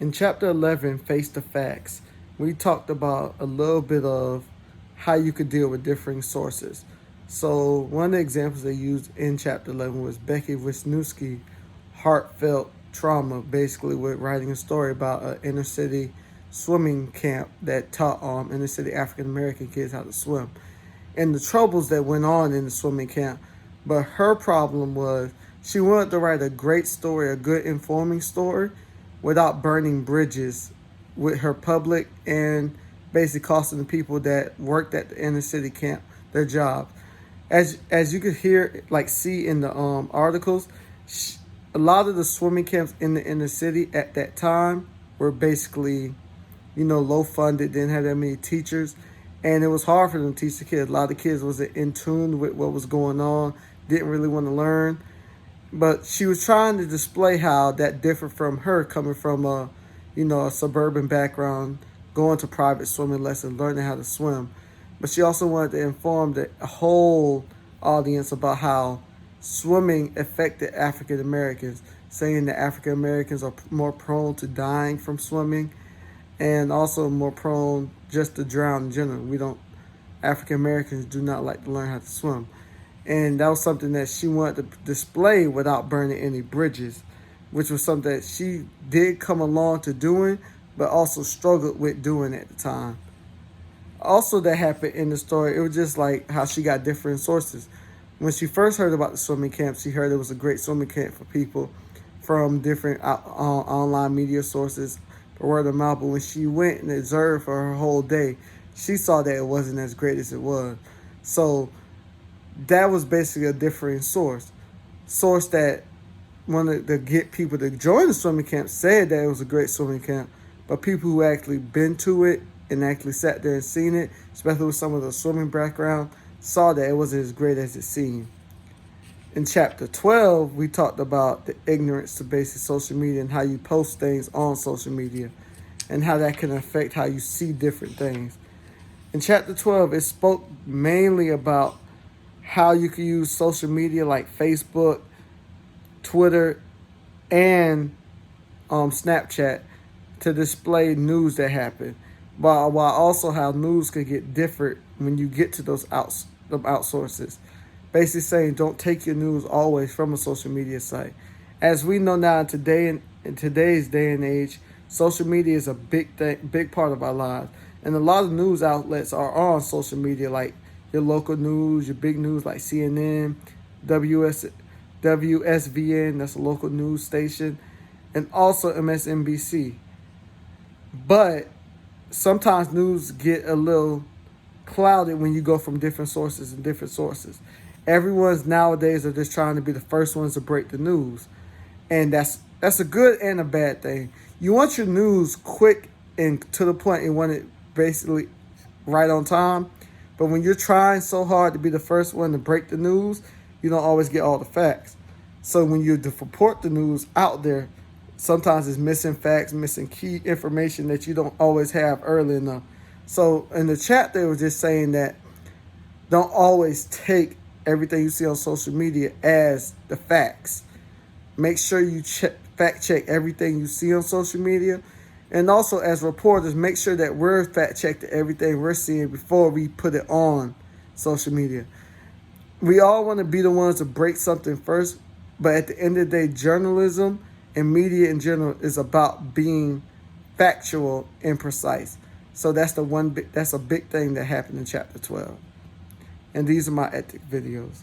In chapter 11, Face the Facts, we talked about a little bit of how you could deal with differing sources. So, one of the examples they used in chapter 11 was Becky Wisniewski, heartfelt trauma, basically, with writing a story about an inner city swimming camp that taught inner city African American kids how to swim and the troubles that went on in the swimming camp. But her problem was she wanted to write a great story, a good informing story, without burning bridges with her public and basically costing the people that worked at the inner city camp their jobs. As you could hear, like see in the articles, a lot of the swimming camps in the inner city at that time were basically, low funded, didn't have that many teachers, and it was hard for them to teach the kids. A lot of kids wasn't in tune with what was going on, didn't really want to learn. But she was trying to display how that differed from her coming from a suburban background, going to private swimming lessons, learning how to swim. But she also wanted to inform the whole audience about how swimming affected African Americans, saying that African Americans are more prone to dying from swimming and also more prone just to drown in general. African Americans do not like to learn how to swim. And that was something that she wanted to display without burning any bridges, which was something that she did come along to doing, but also struggled with doing at the time. Also, that happened in the story, it was just like how she got different sources. When she first heard about the swimming camp, she heard it was a great swimming camp for people from different online media sources, word of mouth. But when she went and observed for her whole day, she saw that it wasn't as great as it was. So that was basically a differing source that wanted to get people to join the swimming camp, said that it was a great swimming camp, but people who actually been to it and actually sat there and seen it, especially with some of the swimming background, saw that it wasn't as great as it seemed. In chapter 12, we talked about the ignorance to basic social media and how you post things on social media and how that can affect how you see different things. In chapter 12, it spoke mainly about how you can use social media like Facebook, Twitter, and Snapchat to display news that happened, while also how news could get different when you get to those outsources. Basically saying don't take your news always from a social media site. As we know now in today's day and age, social media is a big part of our lives. And a lot of news outlets are on social media, like your local news, your big news like CNN, WSVN, that's a local news station, and also MSNBC. But sometimes news get a little clouded when you go from different sources and different sources. Everyone's nowadays are just trying to be the first ones to break the news. And that's a good and a bad thing. You want your news quick and to the point, and want it basically right on time. But when you're trying so hard to be the first one to break the news, you don't always get all the facts. So when you report the news out there, sometimes it's missing facts, missing key information that you don't always have early enough. So in the chat, they were just saying that don't always take everything you see on social media as the facts. Make sure you fact check everything you see on social media. And also as reporters, make sure that we're fact checking everything we're seeing before we put it on social media. We all want to be the ones to break something first, but at the end of the day, journalism and media in general is about being factual and precise. So that's a big thing that happened in chapter 12. And these are my ethic videos.